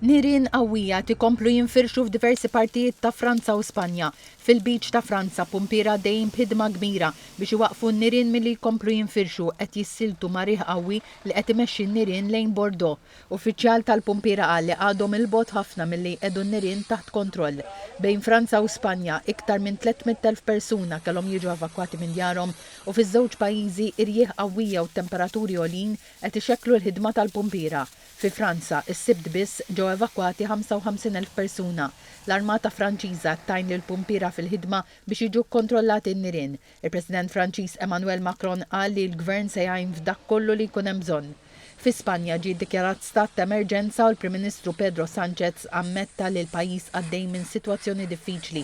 Nirien qawwija tikomplu jinfirxu f'diversi partijiet ta' Franza u Spanja. Fil-biċ ta' Franza Pumpira dejjem b'ħidma kbira biex iwaqfu n-nirien milli jkomplu jinfirxu qed jissiltu ma' riħ qawwi li qed imexxi n-nirien lejn Bordeaux. Uffiċjal tal-Pumpira qal li għadhom il-bogħod ħafna milli qegħdu n-nirien taħt kontroll. Bejn Franza u Spanja iktar minn 300,000 persuna kellhom jiġu evakwati minn djarhom u fiż-żewġ pajjiżi irjieħ qawwija u temperaturi għolin qed ixekklu l-ħidma tal-Pumpira. Fi Franza, is-sibt biss ġew evakwati 55,000 persuna. L-Armata Franċiża tajn lil Pumpira fil-ħidma biex jiġu kontrollati n-nirien. Il-President Franċiż Emmanuel Macron qal li l-Gvern se jgħin f'dak kollu li jkun hemm bżonn. Fi Spanja ġie ddikjarat stat ta' emerġenza u l-Prim Ministru Pedro Sánchez ammetta li l-pajjiż għaddej minn sitwazzjoni diffiċli.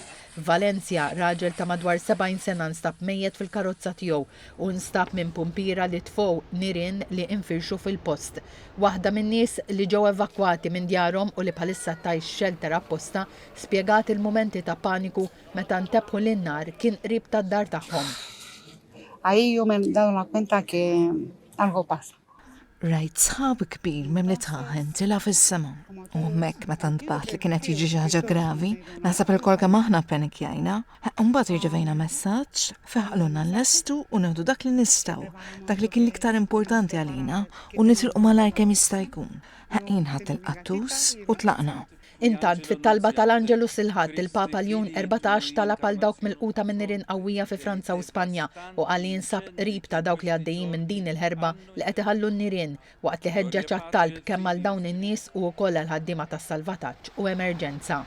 Valencia, raġel ta' madwar 70 sena nstab mejjed fil-karozza tiegħu u nstab minn Pumpira li tfow nirien li infirxu fil-post. Waħda min-nies li ġew evakwati minn djarhom u li bħalissa tgħix shelter apposta spjegat il-mumenti ta' paniku meta ntebħu lin-nar kien qrib tad-dar tagħhom. Ahí yo me he dado cuenta que algo pasa. Rajt sħab kbir mem li taħen tila fis-sema. U mek meta ntbaħt li kienet jiġi xi ħaġa gravi, naħseb il-kol kemm aħna ppanikjajna. Mbagħad irċevejna messaġġ feħqalulna nlestu u neħdu dak li nistgħu, dak li kien l-iktar importanti għalina u nitilqu malajr kemm jista' jkun. Jien ħadd il-qattus u tlaqna. Intant fit-talba tal-Angelus il-ħadd il-Papa Ljun 14 talab għal dawk mill-quta minn nirien qawwija fi Franza u Spanja u qal li jinsab qrib ta' dawk li għaddejjin minn din il-ħerba li qed iħallu n-nirien waqt li ħeġġeġ għat-talb kemm għal dawn in-nies u wkoll għall ħaddiema tas-salvataġġ u emerġenza.